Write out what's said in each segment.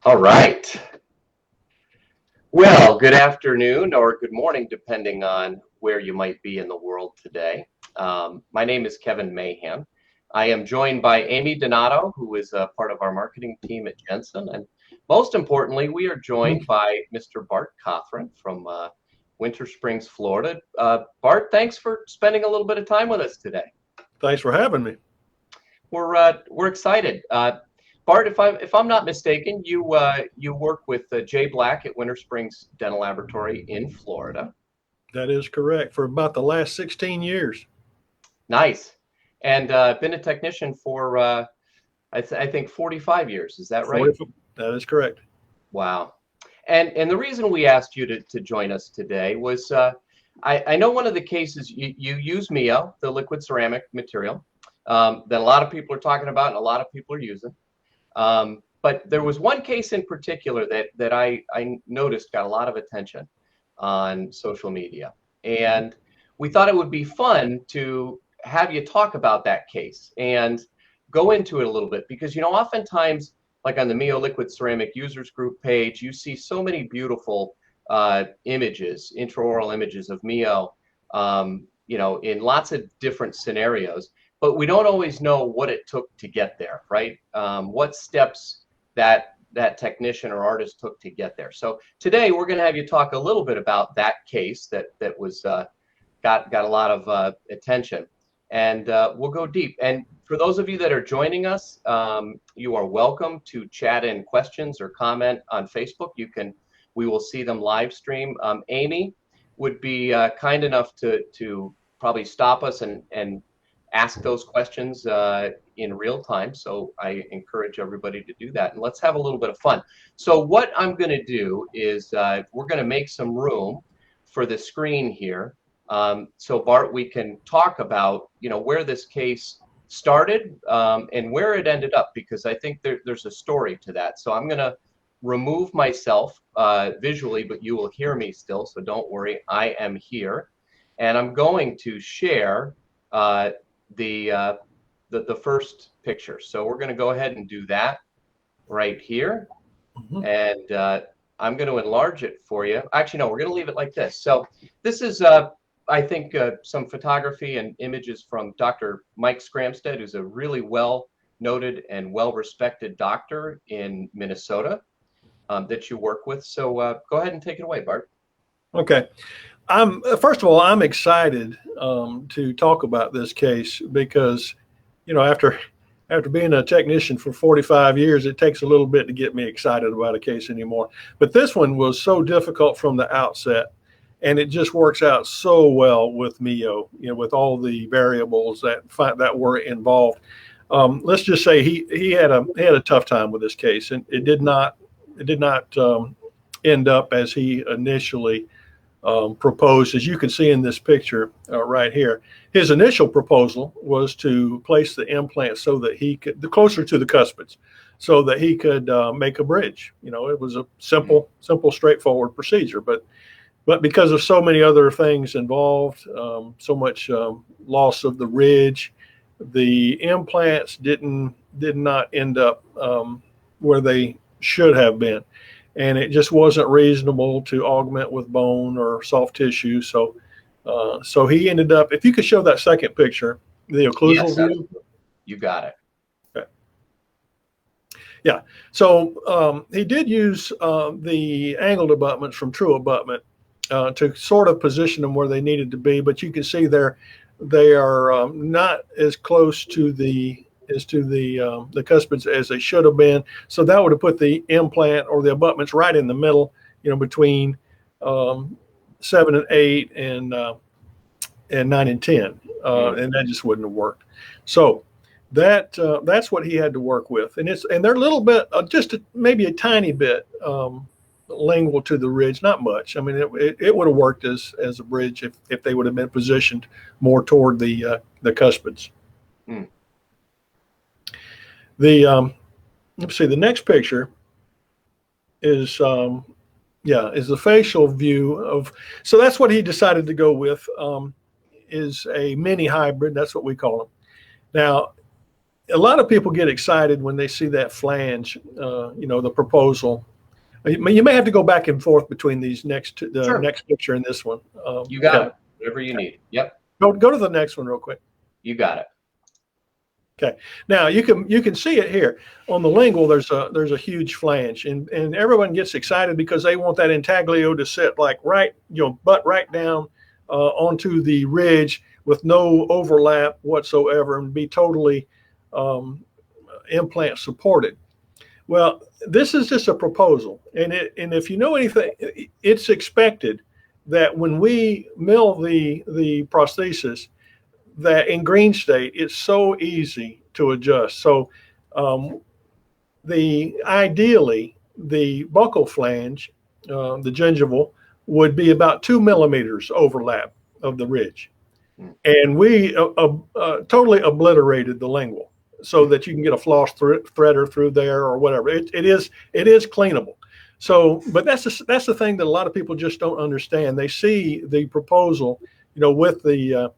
All right. Well, good afternoon or good morning, depending on where you might be in the world today. My name is Kevin Mahan. I am joined by Amy Donato, who is a part of our marketing team at Jensen. And most importantly, we are joined by Mr. Bart Cothran from Winter Springs, Florida. Bart, thanks for spending a little bit of time with us today. Thanks for having me. We're excited. Bart, if I'm not mistaken, you work with Jay Black at Winter Springs Dental Laboratory in Florida. That is correct. For about the last 16 years. Nice, and been a technician for I think 45 years. Is that right? That is correct. Wow. And the reason we asked you to join us today was I know one of the cases you use MiYO, the liquid ceramic material, that a lot of people are talking about and a lot of people are using. But there was one case in particular that I noticed got a lot of attention on social media. And we thought it would be fun to have you talk about that case and go into it a little bit because, oftentimes, like on the MiYO Liquid Ceramic Users Group page, you see so many beautiful images, intraoral images of MiYO, in lots of different scenarios. But we don't always know what it took to get there, right? What steps that technician or artist took to get there. So today we're going to have you talk a little bit about that case that was got a lot of attention, and we'll go deep. And for those of you that are joining us, you are welcome to chat in questions or comment on Facebook. We will see them live stream. Amy would be kind enough to probably stop us and ask those questions in real time. So I encourage everybody to do that. And let's have a little bit of fun. So what I'm going to do is we're going to make some room for the screen here. So Bart, we can talk about, where this case started and where it ended up, because I think there's a story to that. So I'm going to remove myself visually, but you will hear me still. So don't worry, I am here. And I'm going to share the first picture. So we're going to go ahead and do that right here. And I'm going to enlarge it for you. Actually, no, we're going to leave it like this. So this is, I think, some photography and images from Dr. Mike Scramstead, who's a really well-noted and well-respected doctor in Minnesota that you work with. So go ahead and take it away, Bart. Okay. First of all, I'm excited to talk about this case because, after being a technician for 45 years, it takes a little bit to get me excited about a case anymore. But this one was so difficult from the outset, and it just works out so well with MiYO, with all the variables that were involved. Let's just say he had a tough time with this case, and it did not end up as he initially proposed. As you can see in this picture right here, his initial proposal was to place the implant so that he could, closer to the cuspids, so that he could make a bridge. It was a simple, straightforward procedure. But because of so many other things involved, so much loss of the ridge, the implants did not end up where they should have been. And it just wasn't reasonable to augment with bone or soft tissue. So he ended up, if you could show that second picture, the occlusal view. You got it. Okay. Yeah. So he did use the angled abutments from True Abutment to sort of position them where they needed to be. But you can see they are not as close to the cuspids as they should have been. So that would have put the implant or the abutments right in the middle, between 7 and 8 and 9 and 10, and that just wouldn't have worked. So that's what he had to work with, and they're a little bit, maybe a tiny bit lingual to the ridge, not much. I mean, it would have worked as a bridge if they would have been positioned more toward the cuspids. Let's see, the next picture is the facial view of, so that's what he decided to go with, is a mini hybrid. That's what we call them. Now, a lot of people get excited when they see that flange, the proposal. You may have to go back and forth between these the Sure. next picture and this one. You got Kevin. it. Whatever you need. Yep. Go to the next one real quick. You got it. Okay. Now you can see it here on the lingual. There's a huge flange, and everyone gets excited because they want that intaglio to sit like butt right down onto the ridge with no overlap whatsoever and be totally implant supported. Well, this is just a proposal, and if you know anything, it's expected that when we mill the prosthesis, that in green state, it's so easy to adjust. So ideally, the buccal flange, the gingival, would be about 2 millimeters overlap of the ridge. And we totally obliterated the lingual so that you can get a floss threader through there or whatever. It is cleanable. So, but that's the thing that a lot of people just don't understand. They see the proposal, with the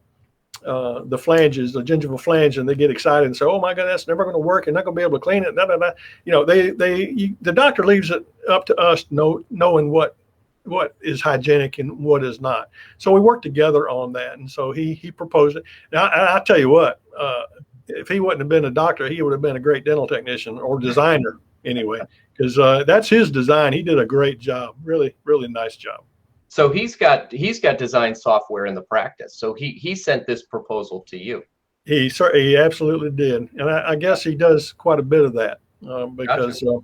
flanges, the gingival flange, and they get excited and say, "Oh my God, that's never going to work. You're not going to be able to clean it." The doctor leaves it up to us knowing what is hygienic and what is not. So we worked together on that, and so he proposed it. Now I tell you what, if he wouldn't have been a doctor, he would have been a great dental technician or designer anyway, because that's his design. He did a great job, really, really nice job. So he's got design software in the practice. So he sent this proposal to you. He absolutely did, and I guess he does quite a bit of that because. Gotcha.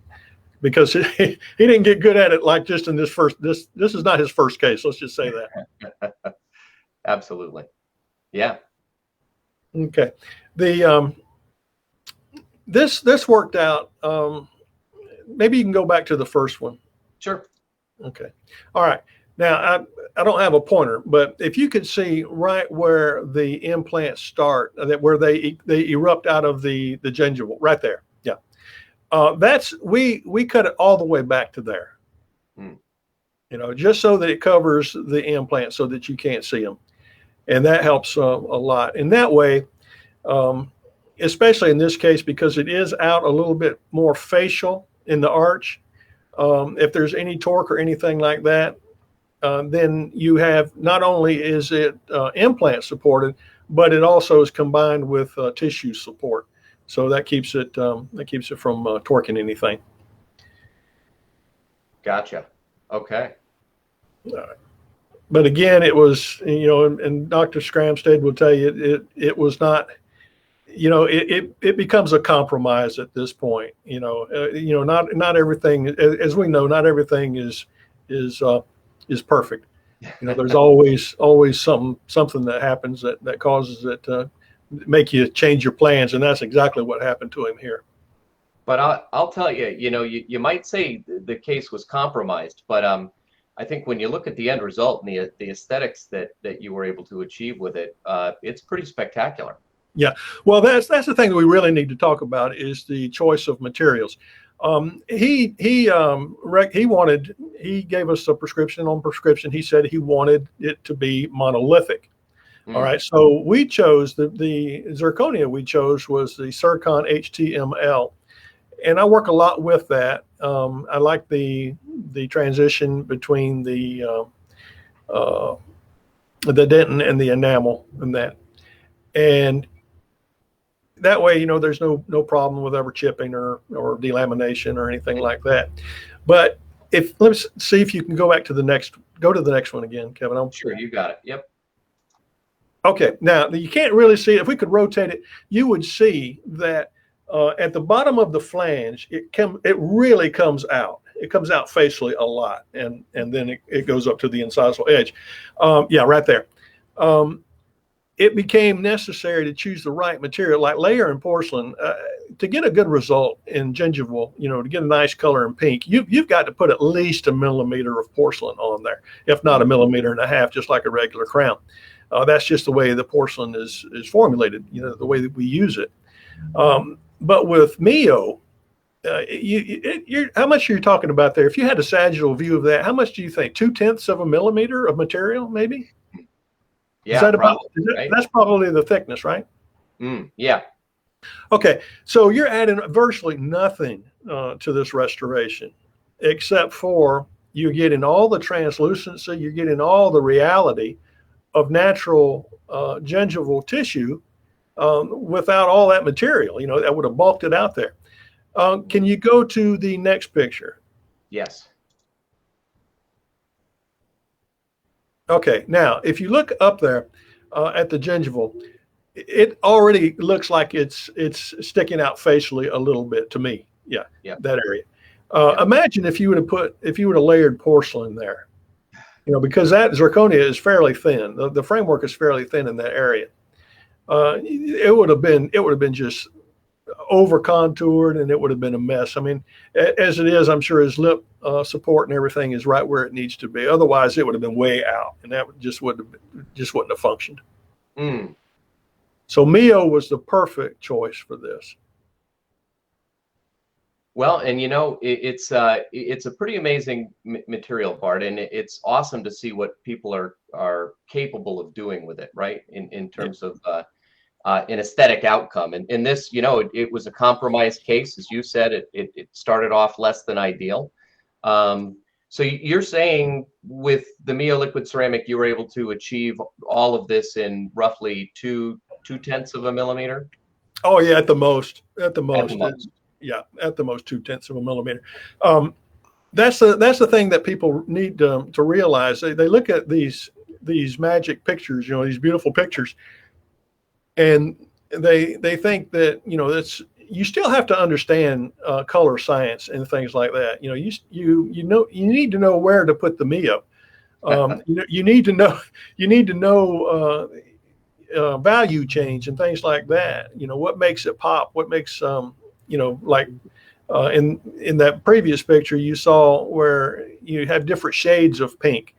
Because he didn't get good at it like just in this is not his first case. Let's just say that. Absolutely. Yeah. Okay. This worked out. Maybe you can go back to the first one. Sure. Okay. All right. Now I don't have a pointer, but if you could see right where the implants start, where they erupt out of the gingival, right there. Yeah. We cut it all the way back to there, just so that it covers the implant so that you can't see them. And that helps a lot. And that way, especially in this case, because it is out a little bit more facial in the arch, if there's any torque or anything like that, then you have, not only is it implant supported, but it also is combined with tissue support. So that keeps it from torquing anything. Gotcha. Okay. But again, it was, and Dr. Scramstead will tell you, it was not, it becomes a compromise at this point. Not everything, as we know, not everything is perfect. There's always something that happens that causes it to make you change your plans, and that's exactly what happened to him here. But I'll tell you, you might say the case was compromised, but I think when you look at the end result and the aesthetics that you were able to achieve with it, it's pretty spectacular. Yeah, well, that's the thing that we really need to talk about is the choice of materials. He gave us a prescription. He said he wanted it to be monolithic. All right, so we chose the zirconia we chose was the Zircon HTML, and I work a lot with that. I like the transition between the dentin and the enamel and that, and that way, there's no problem with ever chipping or delamination or anything like that. But let's see if you can go to the next one again, Kevin. Sure, you got it. Yep. Okay, now you can't really see it. If we could rotate it, you would see that at the bottom of the flange, it really comes out. It comes out facially a lot, and then it goes up to the incisal edge. Yeah, right there. It became necessary to choose the right material, like layer and porcelain, to get a good result in gingival. To get a nice color in pink, you've got to put at least 1 millimeter of porcelain on there, if not 1.5 millimeters, just like a regular crown. That's just the way the porcelain is formulated, the way that we use it. But with MiYO, how much are you talking about there? If you had a sagittal view of that, how much do you think? 0.2 of a millimeter of material, maybe? Yeah, That's probably the thickness, right? Yeah. Okay, so you're adding virtually nothing to this restoration, except for you're getting all the translucency, you're getting all the reality of natural gingival tissue without all that material, that would have bulked it out there. Can you go to the next picture? Yes. Okay, now if you look up there at the gingival, it already looks like it's sticking out facially a little bit to me. Yeah, Yeah. that area. Yeah. Imagine if you would have layered porcelain there, because that zirconia is fairly thin. The framework is fairly thin in that area. It would have been just over contoured, and it would have been a mess. I mean, as it is, I'm sure his lip support and everything is right where it needs to be. Otherwise, it would have been way out, and that wouldn't have functioned. Mm. So MiYO was the perfect choice for this. Well, and it's a pretty amazing material, Bart, and it's awesome to see what people are capable of doing with it, right? In terms of an aesthetic outcome. And this, it was a compromised case, as you said. It started off less than ideal. So you're saying with the MiYO liquid ceramic, you were able to achieve all of this in roughly two-tenths of a millimeter? Oh yeah, at the most. At the most. Yeah, at the most 2/10 of a millimeter. That's the thing that people need to realize. They look at these magic pictures, these beautiful pictures, and they think that that's, you still have to understand color science and things like that. You need to know where to put the MiYO. You need to know value change and things like that. What makes it pop? What makes like in that previous picture you saw where you have different shades of pink.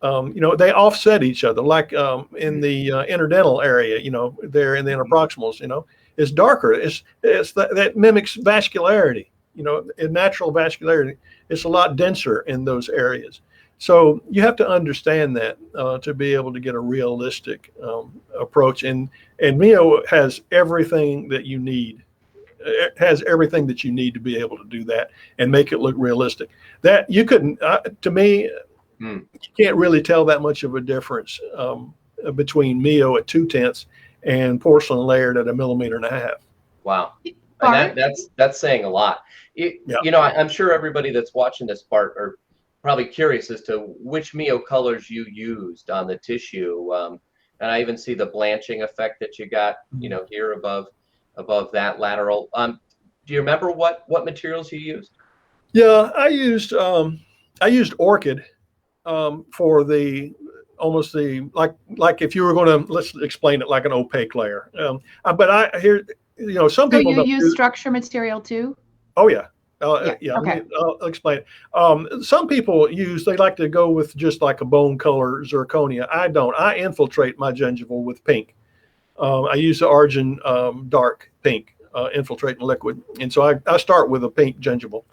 They offset each other, like in the interdental area, there in the interproximals, it's darker. That mimics vascularity, in natural vascularity. It's a lot denser in those areas. So you have to understand that to be able to get a realistic approach. And MiYO has everything that you need. It has everything that you need to be able to do that and make it look realistic. That you couldn't, to me, you can't really tell that much of a difference between MiYO at 2/10 and porcelain layered at 1.5 millimeters. Wow, and that's saying a lot. I'm sure everybody that's watching this, Bart, are probably curious as to which MiYO colors you used on the tissue. And I even see the blanching effect that you got, here above that lateral. Do you remember what materials you used? Yeah, I used orchid for the almost the like if you were going to, let's explain it like an opaque layer. But I hear some people don't use structure material too. Oh yeah. Yeah. Okay. I'll explain it. Some people they like to go with just like a bone color zirconia. I don't. I infiltrate my gingival with pink. I use the Argent dark pink infiltrating liquid, and so I start with a pink gingival.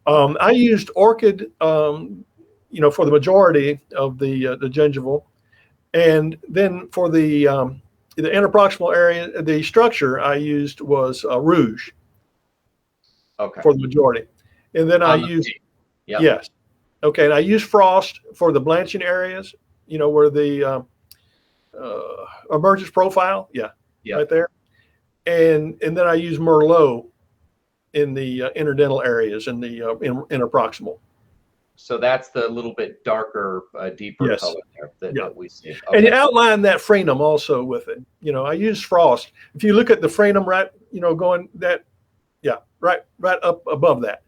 I used orchid, for the majority of the gingival, and then for the interproximal area, the structure I used was rouge. Okay. For the majority, and then I used yes, okay, and I used frost for the blanching areas. Where the emergence profile, right there, and then I use Merlot in the interdental areas and the interproximal. So that's the little bit darker, deeper color there that we see. Okay. And you outline that frenum also with it. I use frost. If you look at the frenum, right, going that, right up above that.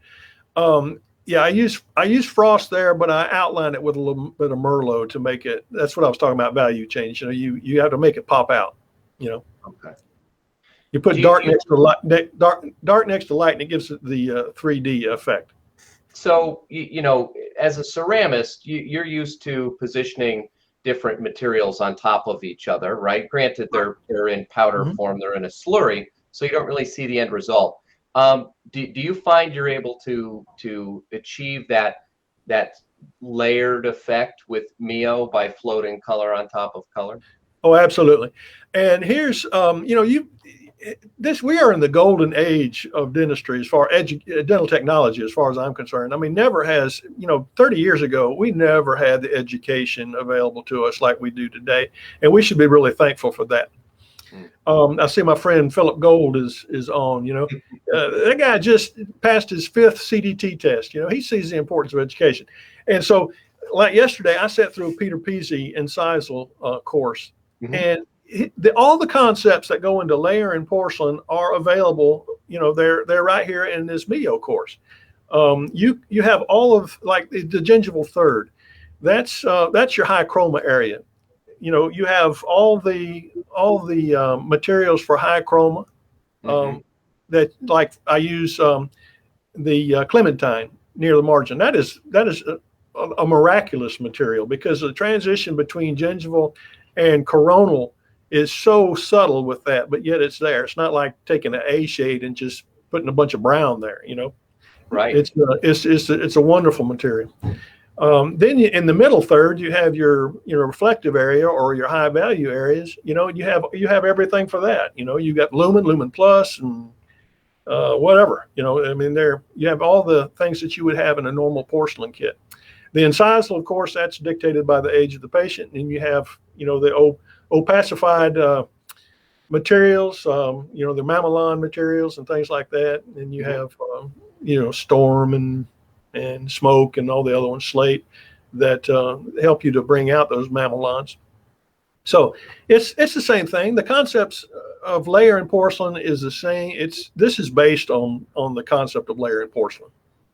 I use frost there, but I outline it with a little bit of Merlot to make it. That's what I was talking about. Value change. You have to make it pop out. Okay. You put dark next to light, dark next to light, and it gives it the 3D effect. So as a ceramist, you're used to positioning different materials on top of each other, right? Granted, they're in powder form, they're in a slurry, so you don't really see the end result. Do you find you're able to achieve that layered effect with MiYO by floating color on top of color? Oh, absolutely. And here's we are in the golden age of dentistry as far dental technology, as far as I'm concerned. I mean, never has, 30 years ago, we never had the education available to us like we do today. And we should be really thankful for that. I see my friend Philip Gold is on, that guy just passed his 5th CDT test. He sees the importance of education. And so like yesterday, I sat through a Peter Peasy and Seisel course, and all the concepts that go into layer and porcelain are available. They're right here in this MiYO course. You have all of like the gingival third. That's your high chroma area. You have all the materials for high chroma. That, like, I use the clementine near the margin. That is a miraculous material, because the transition between gingival and coronal is so subtle with that, but yet it's there. It's not like taking an A shade and just putting a bunch of brown there, Right. It's a wonderful material. Then in the middle third, you have your reflective area or your high value areas. You have everything for that. You got lumen plus, and whatever. You have all the things that you would have in a normal porcelain kit. The incisal, of course, that's dictated by the age of the patient, and you have the opacified materials, the mamelon materials and things like that, and you have storm and smoke and all the other ones, slate, that help you to bring out those mamelons. So it's the same thing. The concepts of layer and porcelain is the same. This is based on the concept of layer and porcelain.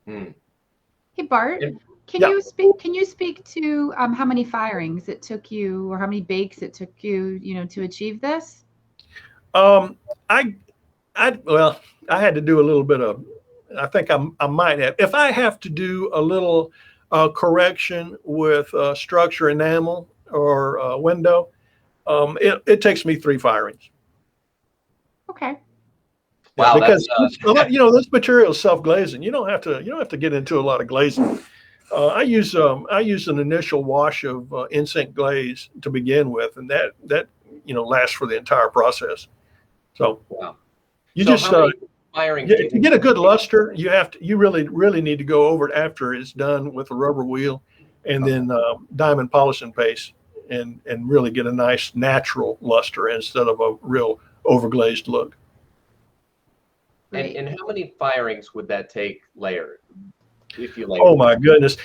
Hey Bart, can you speak to how many firings it took you, or how many bakes it took you, to achieve this? I had to do a little bit of, I think I might have. If I have to do a little correction with structure enamel or window, it takes me 3 firings. Okay. Wow, because this material is self-glazing. You don't have to get into a lot of glazing. I use an initial wash of in-sink glaze to begin with, and that lasts for the entire process. So wow. You so just to get a good luster, you really need to go over it after it's done with a rubber wheel, and then diamond polishing paste, and really get a nice natural luster instead of a real overglazed look. And how many firings would that take layer? If you like. Oh my goodness!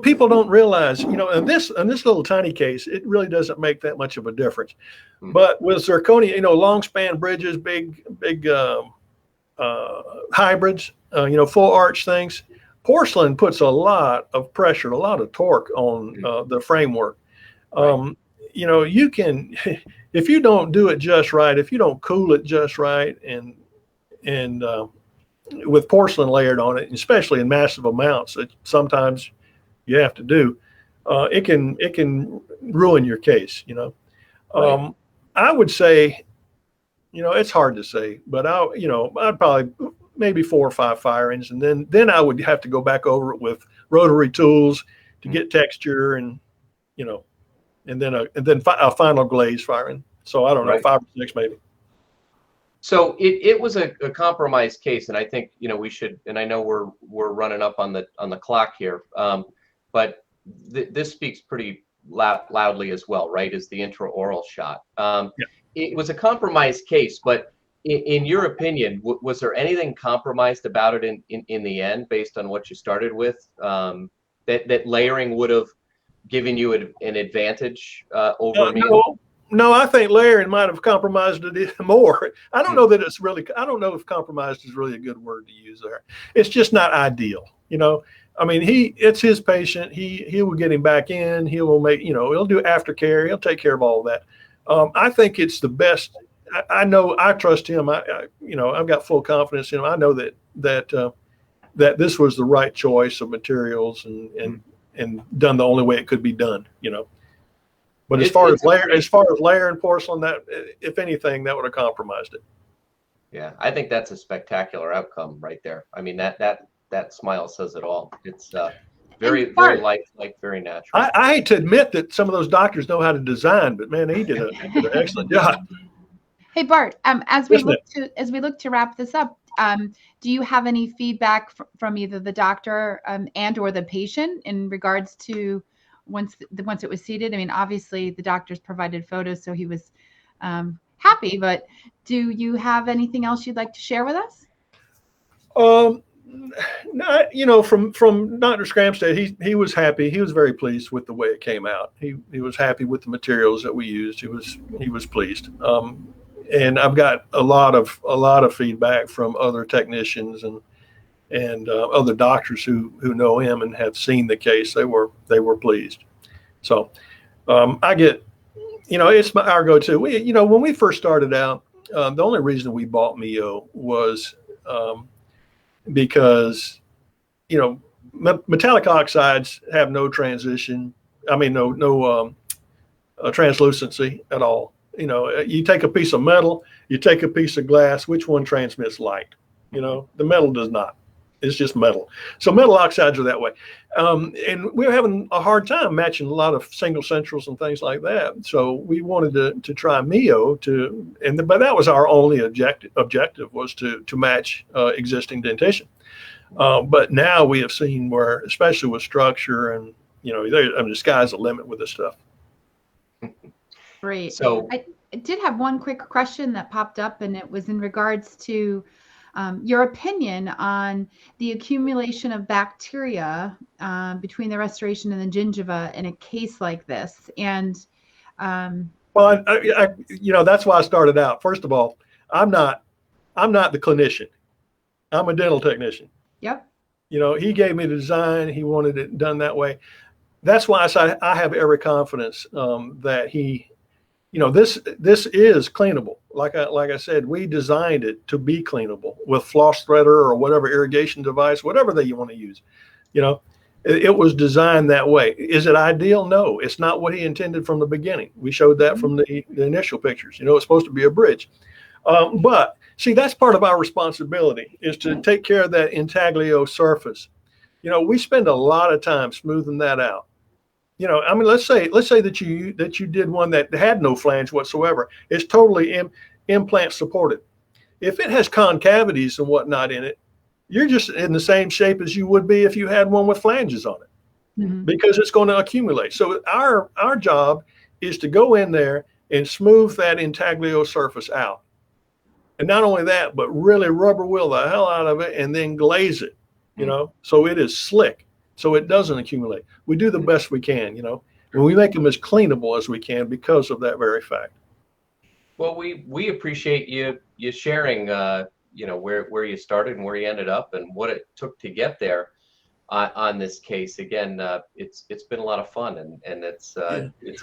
People don't realize, in this little tiny case, it really doesn't make that much of a difference. But with zirconia, long span bridges, big hybrids, full arch things, porcelain puts a lot of pressure, a lot of torque on the framework. Right. You can, if you don't do it just right, if you don't cool it just right, and with porcelain layered on it, especially in massive amounts that sometimes you have to do, it can ruin your case. Right. I would say, it's hard to say, but I'd probably maybe 4 or 5 firings, and then I would have to go back over it with rotary tools to get texture, and then a final glaze firing. So I don't know, 5 or 6 maybe. So it was a compromise case, and I think we should. And I know we're running up on the clock here, but this speaks pretty loudly as well, right? Is the intraoral shot? It was a compromise case, but in your opinion, was there anything compromised about it in the end, based on what you started with? That layering would have given you an advantage over me? No, I think layering might have compromised it more. I don't know that it's really, I don't know if compromised is really a good word to use there. It's just not ideal. I mean, it's his patient. He will get him back in. He will make, he'll do aftercare. He'll take care of all of that. I think it's the best. I know, I trust him. I've got full confidence in him. I know that this was the right choice of materials, and done the only way it could be done, But as far as layer and porcelain, that, if anything, that would have compromised it. Yeah, I think that's a spectacular outcome right there. I mean, that smile says it all. It's very lifelike, very natural. I hate to admit that some of those doctors know how to design, but man, he did an excellent job. Hey Bart, Yes, as we look to wrap this up, do you have any feedback from either the doctor and or the patient in regards to once it was seated? I mean, obviously the doctors provided photos, so he was happy. But do you have anything else you'd like to share with us? Not, from Dr. Scramstead, he was happy. He was very pleased with the way it came out. He was happy with the materials that we used. He was pleased. And I've got a lot of feedback from other technicians and other doctors who know him and have seen the case. They were pleased. So I get, it's our go-to. When we first started out, the only reason we bought MiYO was because metallic oxides have no transition. I mean, no translucency at all. You take a piece of metal, you take a piece of glass, which one transmits light? The metal does not. It's just metal. So metal oxides are that way. And we were having a hard time matching a lot of single centrals and things like that. So we wanted to try MiYO but that was our only objective was to match existing dentition. But now we have seen where, especially with structure and, the sky's the limit with this stuff. Great. So I did have one quick question that popped up, and it was in regards to your opinion on the accumulation of bacteria between the restoration and the gingiva in a case like this. And well, that's why I started out. First of all, I'm not the clinician. I'm a dental technician. Yep. He gave me the design. He wanted it done that way. That's why I have every confidence that this is cleanable. Like I said, we designed it to be cleanable with floss threader or whatever irrigation device, whatever that you want to use. It was designed that way. Is it ideal? No, it's not what he intended from the beginning. We showed that from the initial pictures. It's supposed to be a bridge. But see, that's part of our responsibility is to take care of that intaglio surface. We spend a lot of time smoothing that out. Let's say that you did one that had no flange whatsoever. It's totally implant supported. If it has concavities and whatnot in it, you're just in the same shape as you would be if you had one with flanges on it, because it's going to accumulate. So our job is to go in there and smooth that intaglio surface out. And not only that, but really rubber wheel the hell out of it and then glaze it, so it is slick. So it doesn't accumulate. We do the best we can, and we make them as cleanable as we can because of that very fact. Well, we appreciate you sharing, where you started and where you ended up and what it took to get there on this case. Again, it's been a lot of fun and it's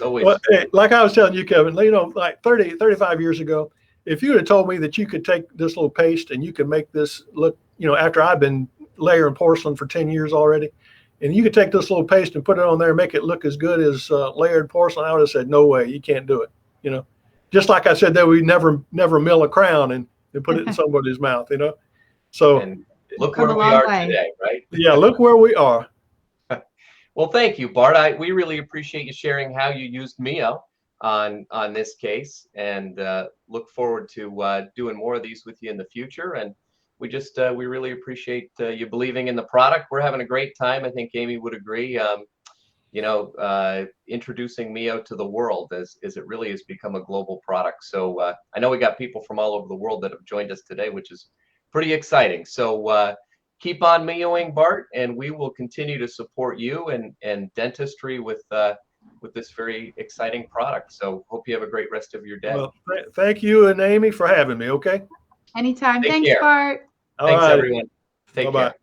always. Well, hey, like I was telling you, Kevin, like 35 years ago, if you had told me that you could take this little paste and you could make this look, after I've been layering porcelain for 10 years already, and you could take this little paste and put it on there and make it look as good as layered porcelain, I would have said, no way, you can't do it. Just like I said that we never mill a crown and put it in somebody's mouth, So and look where we are today, right? Yeah, look where we are. Well, thank you, Bart. We really appreciate you sharing how you used MiYO on this case, and look forward to doing more of these with you in the future. And we really appreciate you believing in the product. We're having a great time. I think Amy would agree. Introducing MiYO to the world as it really has become a global product. So I know we got people from all over the world that have joined us today, which is pretty exciting. So keep on MiYOing, Bart, and we will continue to support you and dentistry with this very exciting product. So hope you have a great rest of your day. Well, thank you and Amy for having me. Okay. Anytime. Take Thanks, care. Bart. Thanks, everyone. Take care.